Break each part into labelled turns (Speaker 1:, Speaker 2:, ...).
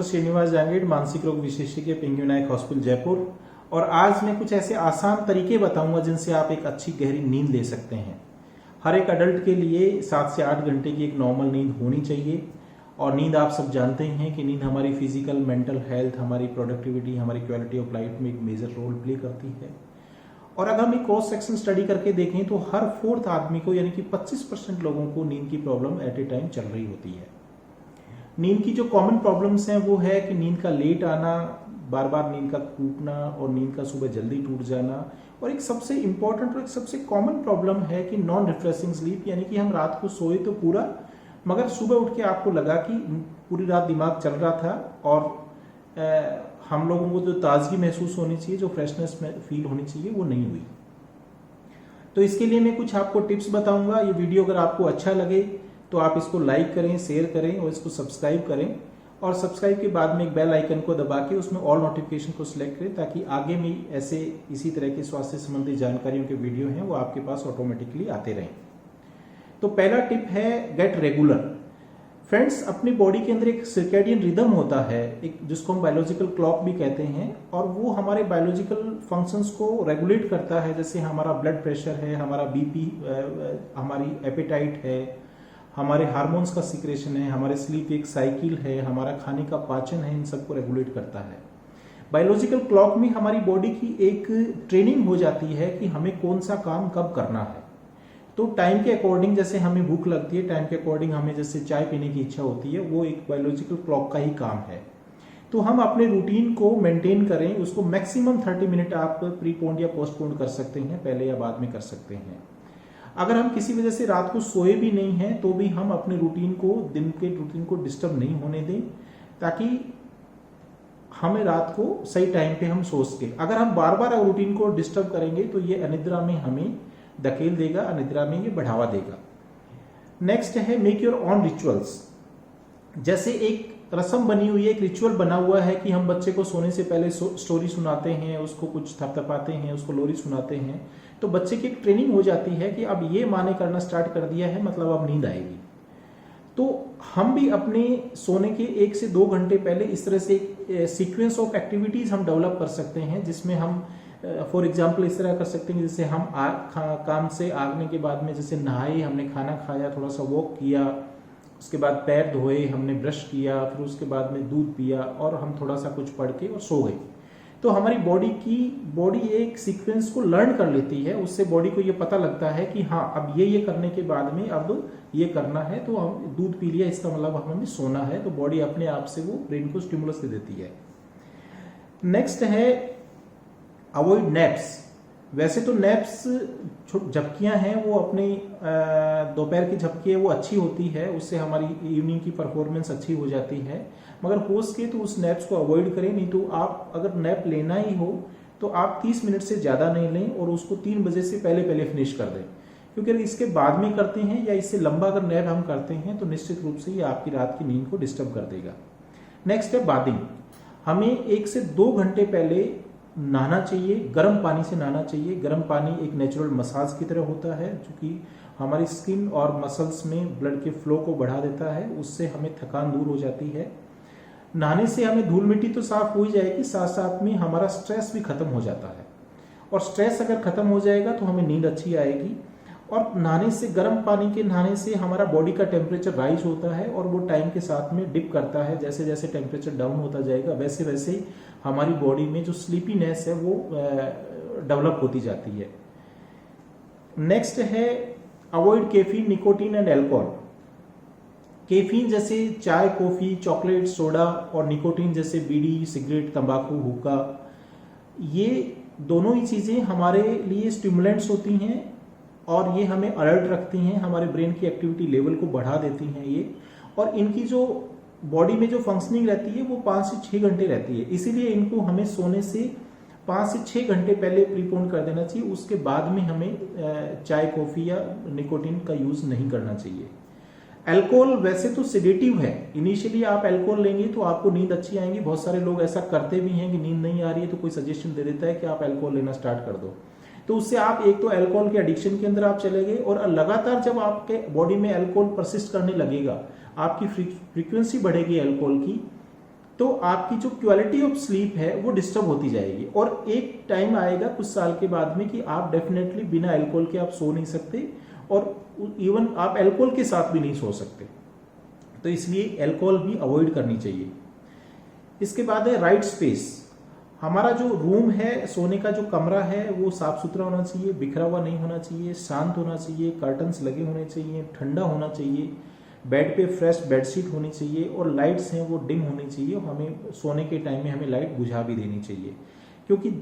Speaker 1: Doctor Srinivas Jangid, मानसिक रोग विशेषज्ञ, पिंकी विनायक हॉस्पिटल जयपुर। और आज मैं कुछ ऐसे आसान तरीके बताऊंगा जिनसे आप एक अच्छी गहरी नींद ले सकते हैं। हर एक अडल्ट के लिए 7 से 8 घंटे की एक नॉर्मल नींद होनी चाहिए। और नींद आप सब जानते हैं कि नींद हमारी फिजिकल, मेंटल हेल्थ, हमारी प्रोडक्टिविटी, हमारी क्वालिटी ऑफ लाइफ में एक मेजर रोल प्ले करती है। और अगर हम एक क्रॉस सेक्शन स्टडी करके देखें तो हर 4th आदमी को यानी कि 25% लोगों को नींद की प्रॉब्लम एट ए टाइम चल रही होती है। नींद की जो कॉमन प्रॉब्लम्स हैं वो है कि नींद का लेट आना, बार बार नींद का टूटना और नींद का सुबह जल्दी टूट जाना। और एक सबसे इंपॉर्टेंट और एक सबसे कॉमन प्रॉब्लम है कि नॉन रिफ्रेशिंग स्लीप, यानी कि हम रात को सोए तो पूरा, मगर सुबह उठ के आपको लगा कि पूरी रात दिमाग चल रहा था और हम लोगों को जो ताजगी महसूस होनी चाहिए, जो फ्रेशनेस फील होनी चाहिए, वो नहीं हुई। तो इसके लिए मैं कुछ आपको टिप्स बताऊंगा। ये वीडियो अगर आपको अच्छा लगे तो आप इसको लाइक करें, शेयर करें और इसको सब्सक्राइब करें। और सब्सक्राइब के बाद में एक बेल आइकन को दबा के उसमें ऑल नोटिफिकेशन को सिलेक्ट करें, ताकि आगे में ऐसे इसी तरह के स्वास्थ्य संबंधी जानकारियों के वीडियो हैं वो आपके पास ऑटोमेटिकली आते रहें। तो पहला टिप है गेट रेगुलर। फ्रेंड्स, अपनी बॉडी के अंदर एक सर्कैडियन रिदम होता है, एक जिसको हम बायोलॉजिकल क्लॉक भी कहते हैं, और वो हमारे बायोलॉजिकल फंक्शंस को रेगुलेट करता है। जैसे हमारा ब्लड प्रेशर है, हमारा बीपी, हमारी एपेटाइट है, हमारे हार्मोन्स का सिक्रेशन है, हमारे स्लीप एक साइकिल है, हमारा खाने का पाचन है, इन सबको रेगुलेट करता है। बायोलॉजिकल क्लॉक में हमारी बॉडी की एक ट्रेनिंग हो जाती है कि हमें कौन सा काम कब करना है। तो टाइम के अकॉर्डिंग, जैसे हमें भूख लगती है, टाइम के अकॉर्डिंग हमें जैसे चाय पीने की इच्छा होती है, वो एक बायोलॉजिकल क्लॉक का ही काम है। तो हम अपने रूटीन को मेंटेन करें, उसको मैक्सिमम 30 मिनट आप प्रीपोन्ड या पोस्टपोन्ड कर सकते हैं, पहले या बाद में कर सकते हैं। अगर हम किसी वजह से रात को सोए भी नहीं हैं तो भी हम अपने रूटीन को, दिन के रूटीन को डिस्टर्ब नहीं होने दें, ताकि हमें रात को सही टाइम पे हम सो सके। अगर हम बार बार रूटीन को डिस्टर्ब करेंगे तो ये अनिद्रा में हमें धकेल देगा, अनिद्रा में ये बढ़ावा देगा। नेक्स्ट है मेक योर ऑन रिचुअल्स। जैसे एक रस्म बनी हुई है, एक रिचुअल बना हुआ है कि हम बच्चे को सोने से पहले स्टोरी सुनाते हैं, उसको कुछ थपथपाते हैं, उसको लोरी सुनाते हैं। तो बच्चे की एक ट्रेनिंग हो जाती है कि अब ये माने करना स्टार्ट कर दिया है, मतलब अब नींद आएगी। तो हम भी अपने सोने के 1 से 2 घंटे पहले इस तरह से सीक्वेंस ऑफ एक्टिविटीज हम डेवलप कर सकते हैं, जिसमें हम फॉर एग्जाम्पल इस तरह कर सकते हैं, जैसे हम काम से आने के बाद में जैसे नहाए, हमने खाना खाया, थोड़ा सा वॉक किया, उसके बाद पैर धोए, हमने ब्रश किया, फिर उसके बाद में दूध पिया और हम थोड़ा सा कुछ पढ़ के और सो गए। तो हमारी बॉडी एक सीक्वेंस को लर्न कर लेती है, उससे बॉडी को ये पता लगता है कि हाँ अब ये करने के बाद में अब ये करना है, तो हम दूध पी लिया, इसका मतलब हमें सोना है। तो बॉडी अपने आप से वो ब्रेन को स्टिमुलस दे देती है। नेक्स्ट है अवॉइड नैप्स। वैसे तो नैप्स झपकियां हैं वो अपनी दोपहर की झपकी है वो अच्छी होती है, उससे हमारी इवनिंग की परफॉर्मेंस अच्छी हो जाती है, मगर हो सके तो उस नैप्स को अवॉइड करें। नहीं तो आप अगर नैप लेना ही हो तो आप 30 मिनट से ज़्यादा नहीं लें और उसको 3 बजे से पहले फिनिश कर दें, क्योंकि अगर इसके बाद में करते हैं या इससे लंबा अगर नैप हम करते हैं तो निश्चित रूप से ये आपकी रात की नींद को डिस्टर्ब कर देगा। नेक्स्ट है बाथिंग। हमें 1 से 2 घंटे पहले नहाना चाहिए, गर्म पानी से नहाना चाहिए। गर्म पानी एक नेचुरल मसाज की तरह होता है, जो कि हमारी स्किन और मसल्स में ब्लड के फ्लो को बढ़ा देता है, उससे हमें थकान दूर हो जाती है। नहाने से हमें धूल मिट्टी तो साफ हो ही जाएगी, साथ साथ में हमारा स्ट्रेस भी खत्म हो जाता है, और स्ट्रेस अगर खत्म हो जाएगा तो हमें नींद अच्छी आएगी। और नहाने से, गर्म पानी के नहाने से हमारा बॉडी का टेम्परेचर राइज होता है और वो टाइम के साथ में डिप करता है। जैसे जैसे टेम्परेचर डाउन होता जाएगा वैसे वैसे हमारी बॉडी में जो स्लीपीनेस है वो डेवलप होती जाती है। नेक्स्ट है avoid caffeine, nicotine and alcohol. Caffeine जैसे चाय, कॉफी, चॉकलेट, सोडा, और निकोटीन जैसे बीड़ी, सिगरेट, तंबाकू, हुक्का, ये दोनों ही चीजें हमारे लिए स्टिमुलेंट्स होती हैं और ये हमें अलर्ट रखती हैं, हमारे ब्रेन की एक्टिविटी लेवल को बढ़ा देती हैं ये। और इनकी जो बॉडी में जो फंक्शनिंग रहती है वो 5 से 6 घंटे रहती है, इसीलिए इनको हमें सोने से 5 से 6 घंटे पहले प्रीपोन कर देना चाहिए। उसके बाद में हमें चाय, कॉफी या निकोटीन का यूज नहीं करना चाहिए। अल्कोहल वैसे तो सेडेटिव है, इनिशियली आप अल्कोहल लेंगे तो आपको नींद अच्छी आएगी। बहुत सारे लोग ऐसा करते भी हैं कि नींद नहीं आ रही है तो कोई सजेशन दे देता है कि आप अल्कोहल लेना स्टार्ट कर दो, तो उससे आप एक तो अल्कोहल के एडिक्शन के अंदर आप चले गए, और लगातार जब आपके बॉडी में अल्कोहल परसिस्ट करने लगेगा, आपकी फ्रीक्वेंसी बढ़ेगी अल्कोहल की, तो आपकी जो क्वालिटी ऑफ स्लीप है वो डिस्टर्ब होती जाएगी। और एक टाइम आएगा कुछ साल के बाद में कि आप डेफिनेटली बिना अल्कोहल के आप सो नहीं सकते, और इवन आप अल्कोहल के साथ भी नहीं सो सकते। तो इसलिए अल्कोहल भी अवॉइड करनी चाहिए। इसके बाद है राइट स्पेस। हमारा जो रूम है, सोने का जो कमरा है, वो साफ सुथरा होना चाहिए, बिखरा हुआ नहीं होना चाहिए, शांत होना चाहिए, कर्टन्स लगे होने चाहिए, ठंडा होना चाहिए, बेड पे फ्रेश बेडशीट होनी चाहिए, और लाइट्स हैं वो डिम होनी चाहिए। हमें सोने के टाइम में हमें लाइट बुझा भी देनी चाहिए, क्योंकि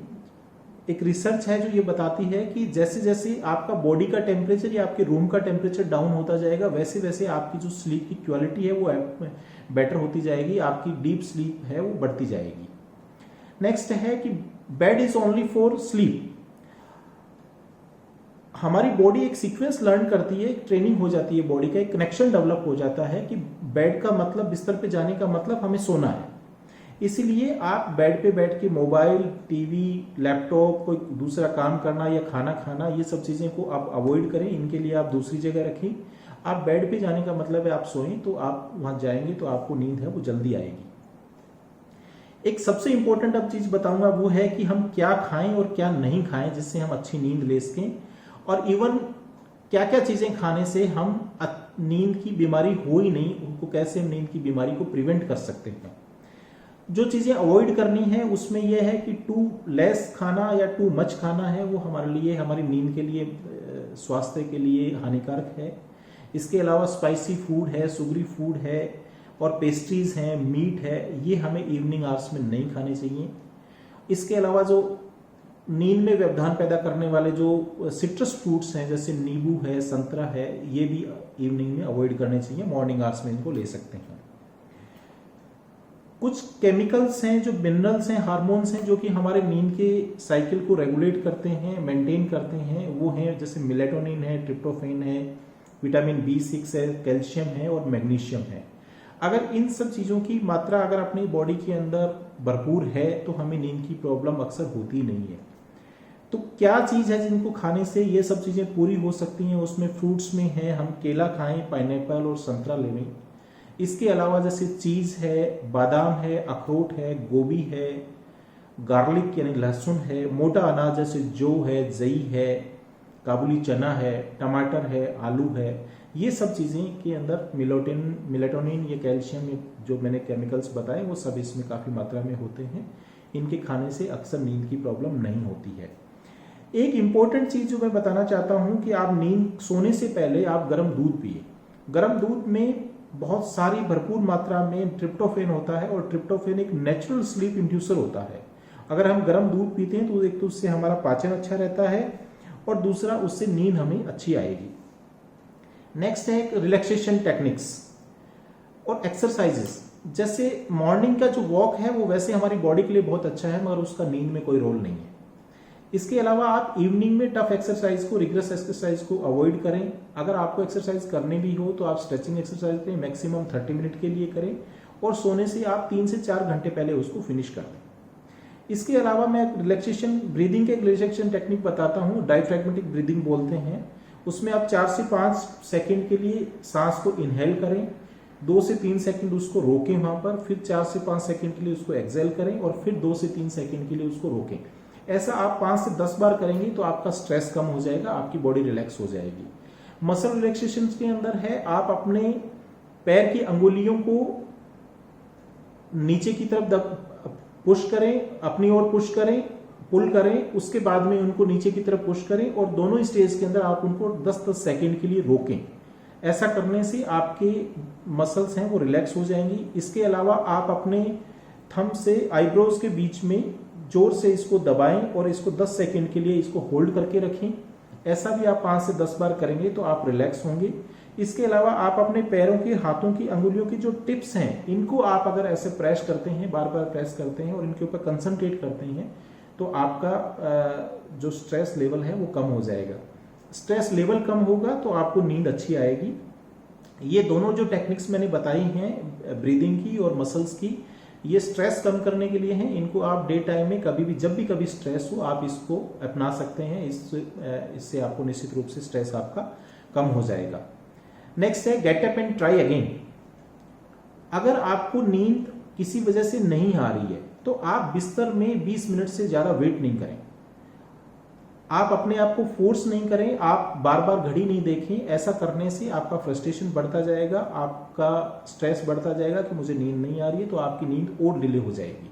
Speaker 1: एक रिसर्च है जो ये बताती है कि जैसे जैसे आपका बॉडी का टेम्परेचर या आपके रूम का टेम्परेचर डाउन होता जाएगा, वैसे वैसे आपकी जो स्लीप की क्वालिटी है वो बेटर होती जाएगी, आपकी डीप स्लीप है वो बढ़ती जाएगी। नेक्स्ट है कि bed is only for sleep. हमारी बॉडी एक सीक्वेंस लर्न करती है, एक ट्रेनिंग हो जाती है, बॉडी का एक कनेक्शन डेवलप हो जाता है कि बेड का मतलब, बिस्तर पे जाने का मतलब हमें सोना है। इसीलिए आप बेड पे बैठ के मोबाइल, टीवी, लैपटॉप, कोई दूसरा काम करना या खाना खाना, ये सब चीजें को आप अवॉइड करें। इनके लिए आप दूसरी जगह रखें। आप बेड पे जाने का मतलब है आप सोएं, तो आप वहां जाएंगे तो आपको नींद है वो जल्दी आएगी। एक सबसे इंपॉर्टेंट अब चीज बताऊंगा वो है कि हम क्या खाएं और क्या नहीं खाएं जिससे हम अच्छी नींद ले सकें, और इवन क्या क्या चीजें खाने से हम नींद की बीमारी हो ही नहीं, उनको कैसे हम नींद की बीमारी को प्रिवेंट कर सकते हैं। जो चीजें अवॉइड करनी है उसमें यह है कि टू लेस खाना या टू मच खाना है वो हमारे लिए, हमारी नींद के लिए, स्वास्थ्य के लिए हानिकारक है। इसके अलावा स्पाइसी फूड है, सुगरी फूड है, और पेस्ट्रीज हैं, मीट है, ये हमें इवनिंग आवर्स में नहीं खाने चाहिए। इसके अलावा जो नींद में व्यवधान पैदा करने वाले जो सिट्रस फ्रूट्स हैं, जैसे नींबू है, संतरा है, ये भी इवनिंग में अवॉइड करने चाहिए, मॉर्निंग आवर्स में इनको ले सकते हैं। कुछ केमिकल्स हैं, जो मिनरल्स हैं, हार्मोन्स हैं, जो कि हमारे नींद के साइकिल को रेगुलेट करते हैं, मेंटेन करते हैं, वो हैं जैसे मेलेटोनिन है, ट्रिप्टोफेन है, विटामिन B6 है, कैल्शियम है और मैग्नीशियम है। अगर इन सब चीज़ों की मात्रा अगर अपनी बॉडी के अंदर भरपूर है तो हमें नींद की प्रॉब्लम अक्सर होती नहीं है। तो क्या चीज़ है जिनको खाने से ये सब चीज़ें पूरी हो सकती हैं, उसमें फ्रूट्स में है, हम केला खाएं, पाइनएप्पल और संतरा लें। इसके अलावा जैसे चीज़ है, बादाम है, अखरोट है, गोभी है, गार्लिक यानी लहसुन है, मोटा अनाज जैसे जौ है, जई है, काबुली चना है, टमाटर है, आलू है, ये सब चीज़ें के अंदर मिलेटोनिन, ये कैल्शियम, जो मैंने केमिकल्स बताए वो सब इसमें काफ़ी मात्रा में होते हैं। इनके खाने से अक्सर नींद की प्रॉब्लम नहीं होती है। एक इम्पॉर्टेंट चीज़ जो मैं बताना चाहता हूँ कि आप नींद सोने से पहले आप गर्म दूध पिए। गर्म दूध में बहुत सारी भरपूर मात्रा में ट्रिप्टोफेन होता है, और ट्रिप्टोफेन एक नेचुरल स्लीप इंड्यूसर होता है। अगर हम गर्म दूध पीते हैं तो एक तो उससे हमारा पाचन अच्छा रहता है, और दूसरा उससे नींद हमें अच्छी आएगी। नेक्स्ट है रिलैक्सेशन टेक्निक्स और एक्सरसाइजेस। जैसे मॉर्निंग का जो वॉक है वो वैसे हमारी बॉडी के लिए बहुत अच्छा है, मगर उसका नींद में कोई रोल नहीं है। इसके अलावा आप इवनिंग में टफ एक्सरसाइज को, रिग्रेस एक्सरसाइज को अवॉइड करें। अगर आपको एक्सरसाइज करनी भी हो तो आप स्ट्रेचिंग एक्सरसाइज करें, मैक्सिमम 30 मिनट के लिए करें, और सोने से आप 3 से 4 घंटे पहले उसको फिनिश कर दें। इसके अलावा मैं रिलैक्सेशन ब्रीदिंग के रिलैक्सेशन टेक्निक बताता हूँ, डायफ्रैग्मेटिक ब्रीदिंग बोलते हैं। उसमें आप 4 से 5 सेकंड के लिए सांस को इनहेल करें, 2 से 3 सेकंड उसको रोकें वहां पर, फिर 4 से 5 सेकंड के लिए उसको एक्सेल करें, और फिर 2 से 3 सेकंड के लिए उसको रोकें। ऐसा आप 5 से 10 बार करेंगे तो आपका स्ट्रेस कम हो जाएगा, आपकी बॉडी रिलैक्स हो जाएगी। मसल रिलैक्सेशन के अंदर है, आप अपने पैर की अंगुलियों को नीचे की तरफ पुश करें, अपनी ओर पुश करें, पुल करें, उसके बाद में उनको नीचे की तरफ पुश करें, और दोनों स्टेज के अंदर आप उनको 10-10 सेकंड के लिए रोकें। ऐसा करने से आपके मसल्स हैं वो रिलैक्स हो जाएंगी। इसके अलावा आप अपने थंब से आईब्रोज के बीच में जोर से इसको दबाएं और इसको 10 सेकंड के लिए इसको होल्ड करके रखें। ऐसा भी आप 5 से 10 बार करेंगे तो आप रिलैक्स होंगे। इसके अलावा आप अपने पैरों के, हाथों की अंगुलियों की जो टिप्स हैं, इनको आप अगर ऐसे प्रेस करते हैं, बार बार प्रेस करते हैं और इनके ऊपर कंसंट्रेट करते हैं, तो आपका जो स्ट्रेस लेवल है वो कम हो जाएगा। स्ट्रेस लेवल कम होगा तो आपको नींद अच्छी आएगी। ये दोनों जो टेक्निक्स मैंने बताई हैं, ब्रीदिंग की और मसल्स की, ये स्ट्रेस कम करने के लिए हैं। इनको आप डे टाइम में कभी भी, जब भी कभी स्ट्रेस हो, आप इसको अपना सकते हैं। इससे आपको निश्चित रूप से स्ट्रेस आपका कम हो जाएगा। नेक्स्ट है get up and try again. अगर आपको नींद किसी वजह से नहीं आ रही है तो आप बिस्तर में 20 मिनट से ज़्यादा वेट नहीं करें। आप अपने आप को फोर्स नहीं करें, आप बार बार घड़ी नहीं देखें। ऐसा करने से आपका फ्रस्ट्रेशन बढ़ता जाएगा, आपका स्ट्रेस बढ़ता जाएगा कि मुझे नींद नहीं आ रही है, तो आपकी नींद और डिले हो जाएगी।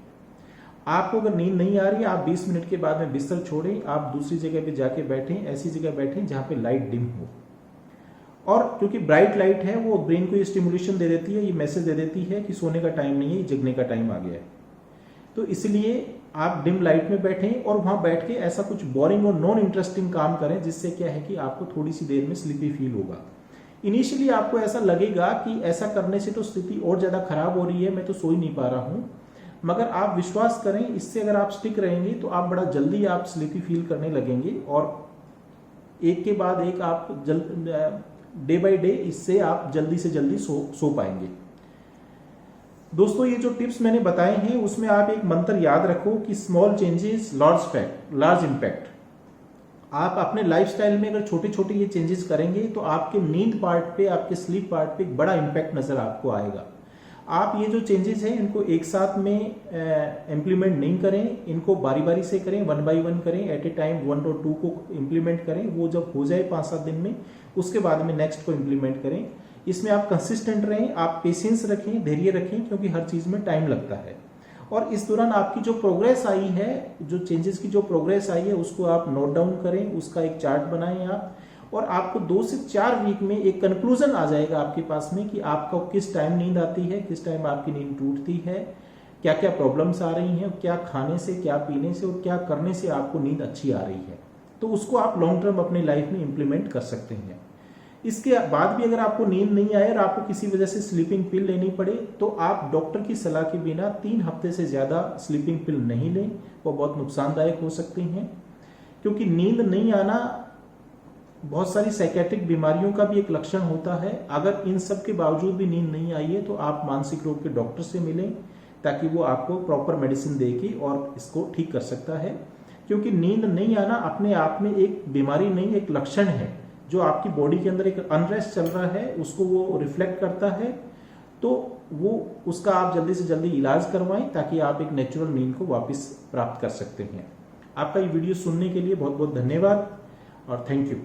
Speaker 1: आपको अगर नींद नहीं आ रही है, आप 20 मिनट के बाद में बिस्तर छोड़ें, आप दूसरी जगह पे जाके बैठें, ऐसी जगह बैठें जहां पे लाइट डिम हो। और क्योंकि ब्राइट लाइट है वो ब्रेन को ये स्टिमुलेशन दे देती है, ये मैसेज दे देती है कि सोने का टाइम नहीं है, जगने का टाइम आ गया है। तो इसलिए आप डिम लाइट में बैठें और वहां बैठ के ऐसा कुछ बोरिंग और नॉन इंटरेस्टिंग काम करें जिससे क्या है कि आपको थोड़ी सी देर में स्लीपी फील होगा। इनिशियली आपको ऐसा लगेगा कि ऐसा करने से तो स्थिति और ज्यादा खराब हो रही है, मैं तो सो ही नहीं पा रहा हूं, मगर आप विश्वास करें, इससे अगर आप स्टिक रहेंगे तो आप बड़ा जल्दी आप स्लीपी फील करने लगेंगे और एक के बाद एक आप डे बाय डे इससे आप जल्दी से जल्दी सो पाएंगे। दोस्तों, ये जो टिप्स मैंने बताए हैं उसमें आप एक मंत्र याद रखो कि स्मॉल चेंजेस लार्ज इम्पैक्ट। आप अपने लाइफस्टाइल में अगर छोटे छोटे ये चेंजेस करेंगे तो आपके नींद पार्ट पे, आपके स्लीप पार्ट पे एक बड़ा इम्पैक्ट नजर आपको आएगा। आप ये जो चेंजेस हैं इनको एक साथ में इम्प्लीमेंट नहीं करें, इनको बारी बारी से करें, 1 बाय 1 करें, एट ए टाइम 1 और 2 को इम्प्लीमेंट करें। वो जब हो जाए 5-7 दिन में, उसके बाद में नेक्स्ट को इम्प्लीमेंट करें। इसमें आप कंसिस्टेंट रहें, आप पेशेंस रखें, धैर्य रखें, क्योंकि हर चीज में टाइम लगता है। और इस दौरान आपकी जो प्रोग्रेस आई है, जो चेंजेस की जो प्रोग्रेस आई है, उसको आप नोट डाउन करें, उसका एक चार्ट बनाएं आप, और आपको 2 से 4 वीक में एक कंक्लूजन आ जाएगा आपके पास में कि आपको किस टाइम नींद आती है, किस टाइम आपकी नींद टूटती है, क्या क्या प्रॉब्लम्स आ रही हैं, क्या खाने से, क्या पीने से और क्या करने से आपको नींद अच्छी आ रही है। तो उसको आप लॉन्ग टर्म अपनी लाइफ में इंप्लीमेंट कर सकते हैं। इसके बाद भी अगर आपको नींद नहीं आए और आपको किसी वजह से स्लीपिंग पिल लेनी पड़े तो आप डॉक्टर की सलाह के बिना 3 हफ्ते से ज्यादा स्लीपिंग पिल नहीं लें, वो बहुत नुकसानदायक हो सकती हैं। क्योंकि नींद नहीं आना बहुत सारी साइकेट्रिक बीमारियों का भी एक लक्षण होता है। अगर इन सब के बावजूद भी नींद नहीं आई है तो आप मानसिक रोग के डॉक्टर से मिलें, ताकि वो आपको प्रॉपर मेडिसिन देके और इसको ठीक कर सकता है। क्योंकि नींद नहीं आना अपने आप में एक बीमारी नहीं, एक लक्षण है जो आपकी बॉडी के अंदर एक अनरेस्ट चल रहा है, उसको वो रिफ्लेक्ट करता है। तो वो उसका आप जल्दी से जल्दी इलाज करवाएं ताकि आप एक नेचुरल नींद को वापस प्राप्त कर सकते हैं। आपका ये वीडियो सुनने के लिए बहुत बहुत धन्यवाद और थैंक यू।